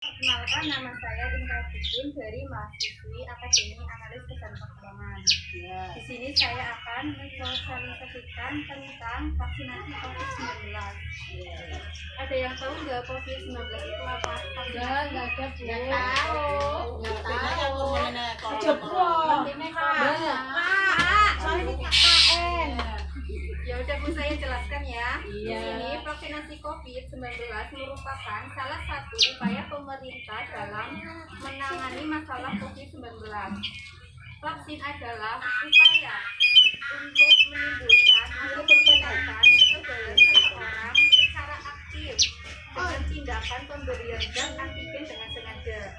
Perkenalkan, nama saya Indra Titin dari mahasiswi Akademi Analis dan Perkembangan. Di sini saya akan mensosialisasikan tentang vaksinasi COVID-19. Ada yang tahu nggak COVID-19 itu apa? Nggak ada, Bu. Nggak tahu. Ya udah Bu, saya jelaskan ya. Di sini vaksinasi COVID-19 merupakan salah satu upaya pemerintah dalam menangani masalah COVID-19. Vaksin adalah upaya untuk menimbulkan atau meningkatkan kekebalan seseorang secara aktif dengan tindakan pemberian zat antigen dengan sengaja.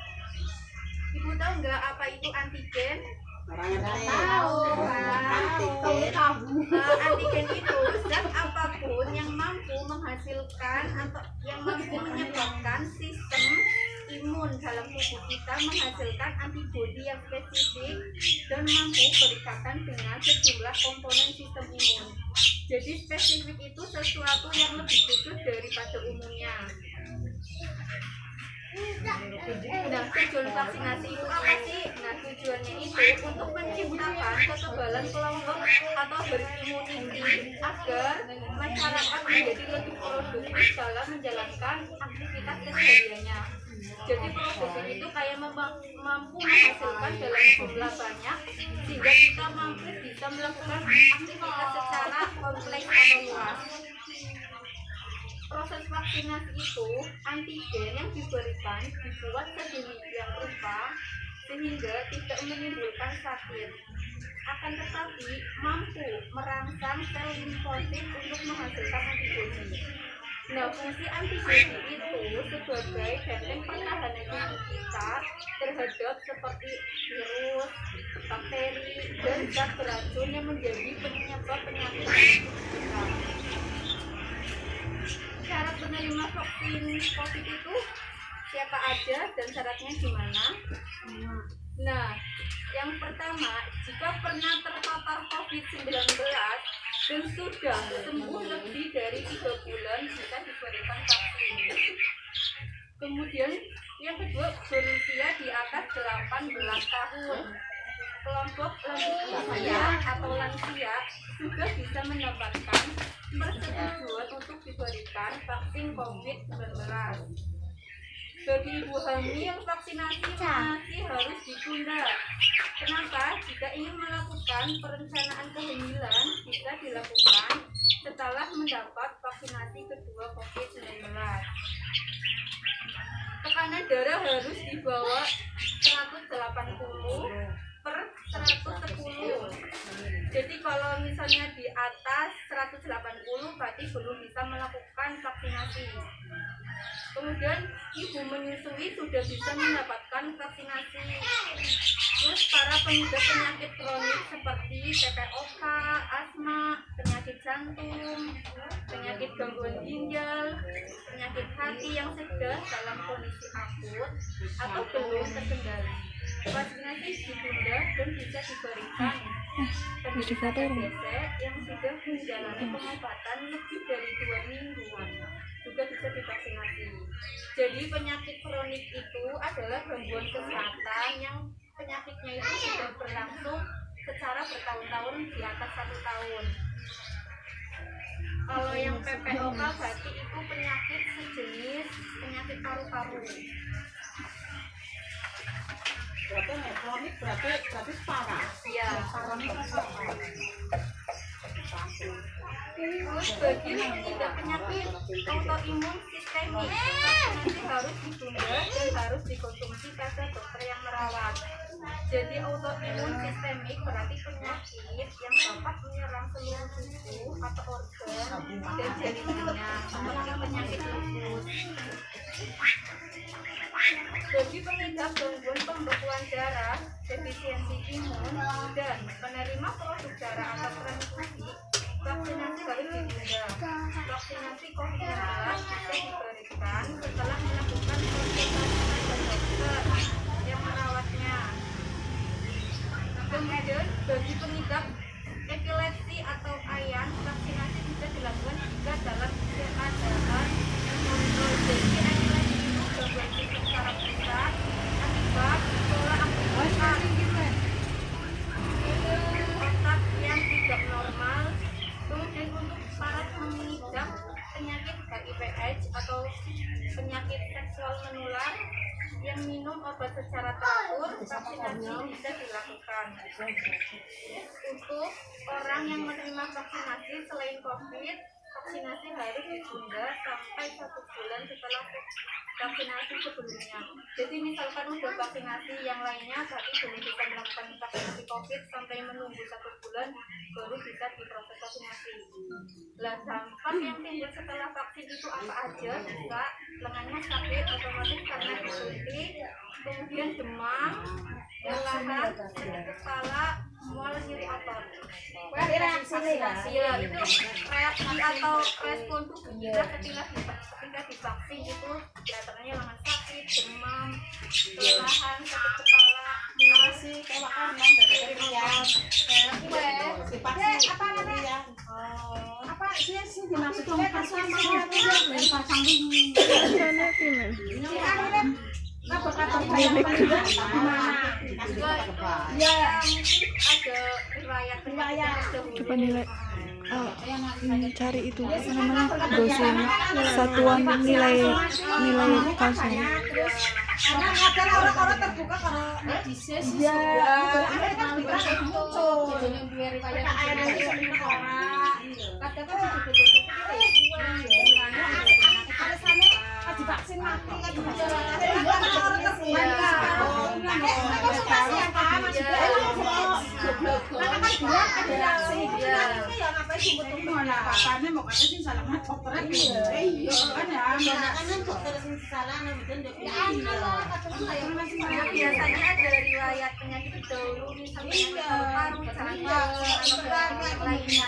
Ibu tahu nggak apa itu antigen? Antigen itu zat apapun yang mampu menghasilkan atau yang mampu menyebabkan sistem imun dalam tubuh kita menghasilkan antibodi yang spesifik dan mampu berikatan dengan sejumlah komponen sistem imun. Jadi spesifik itu sesuatu yang lebih khusus daripada umumnya. Nah, tujuan vaksinasi itu apa sih? Nah, tujuannya itu untuk menciptakan kekebalan kelompok atau herd immunity agar masyarakat menjadi lebih produktif dalam menjalankan aktivitas kesehariannya. Jadi produktif itu kayak mampu menghasilkan dalam jumlah banyak sehingga kita mampu bisa melakukan aktivitas secara kompleks atau luas. Proses vaksinasi itu antigen yang diberikan dibuat sedemikian rupa sehingga tidak menimbulkan sakit, akan tetapi mampu merangsang sel limfosit untuk menghasilkan antibodi. Nah, fungsi antibodi itu sebagai benteng pertahanan tubuh kita terhadap seperti virus, bakteri, dan zat beracun yang menjadi penyebab penyakit kita. Syarat menerima vaksin COVID itu siapa aja dan syaratnya gimana? Nah, yang pertama, jika pernah terpapar COVID-19 dan sudah sembuh lebih dari 3 bulan bisa diberikan vaksin. Kemudian yang kedua, berusia di atas 18 tahun. Kelompok lansia atau lansia juga bisa mendapatkan persetujuan untuk diberikan vaksin COVID-19. Bagi ibu hamil yang vaksinasi masih harus ditunda. Kenapa? Jika ingin melakukan perencanaan kehamilan bisa dilakukan setelah mendapat vaksinasi kedua COVID-19. Tekanan darah harus di bawah 180/110. Jadi kalau misalnya di atas 180 berarti belum bisa melakukan vaksinasi. Kemudian ibu menyusui sudah bisa mendapatkan vaksinasi. Terus para pengidap penyakit kronik seperti PPOK, asma, penyakit jantung, penyakit gangguan ginjal, penyakit hati yang sedang dalam kondisi akut atau belum terkendali. Vaksinasi ditunda dan bisa diberikan penderita TBC yang sudah menjalani pengobatan lebih dari 2 mingguan juga bisa divaksinasi. Jadi penyakit kronik itu adalah gangguan kesehatan yang penyakitnya itu sudah berlangsung secara bertahun-tahun di atas 1 tahun. Kalau yang PPOK berarti itu penyakit sejenis penyakit paru-paru. Berarti kronik berarti parah. Iya. Kronik apa? Terus bagi pengidap penyakit autoimun sistemik, vaksinasi harus ditunda dan harus dikonsumsi pada dokter yang merawat. Jadi autoimun sistemik berarti penyakit yang dapat menyerang seluruh tubuh atau organ dan jaringannya seperti penyakit lupus. Bagi pengidap gangguan pembekuan darah, defisiensi imun, dan penerima produk darah atau transfusi, vaksinasi harus ditunda. Vaksinasi COVID-19 bisa diberikan setelah melakukan konsultasi dengan dokter yang merawatnya. Kemudian bagi pengidap epilepsi atau AYAN, vaksinasi bisa dilakukan jika dalam keadaan yang kontrol. Jadi epilepsi itu gangguan sistem saraf obat secara teratur, vaksinasi bisa dilakukan. Untuk orang yang menerima vaksinasi selain COVID, vaksinasi harus ditunda sampai 1 bulan setelah vaksinasi sebelumnya. Jadi misalkan udah vaksinasi yang lainnya, berarti belum bisa melakukan vaksinasi COVID sampai menunggu 1 bulan baru bisa diproses vaksinasi. Lah dampak yang timbul setelah vaksin itu apa aja? Bisa lengannya sakit otomatis karena disuntik, kemudian demam, kelelahan, sakit kepala, mual nyeri otot. Vaksinasi ya itu reaksi atau respon tubuh kita ketika divaksin itu kelihatannya lengan sakit, demam, kelelahan, sakit kepala, mual Masih kayak makanan dari kerian. Dipaksin apa namanya? Apa sih dimaksudnya pasang ini? Nah, berkata ya mungkin ada riwayat Coba nilai cari itu apa namanya dosen satuan nilai kasusnya. karena kadang orang-orang terbuka karena disease ya akhirnya kan muncul riwayat kadang kan alasannya divaksin mati kan orang terbuka konsultasi ya kan maksudnya karena kan bilang ada reaksi ya ngapain sumber-sumber makanya mau kata sih salah dokternya iya kan ya kan dokter sing salah namanya biasanya ada riwayat penyakit dahulu misalnya paru-paru, jantung, atau lainnya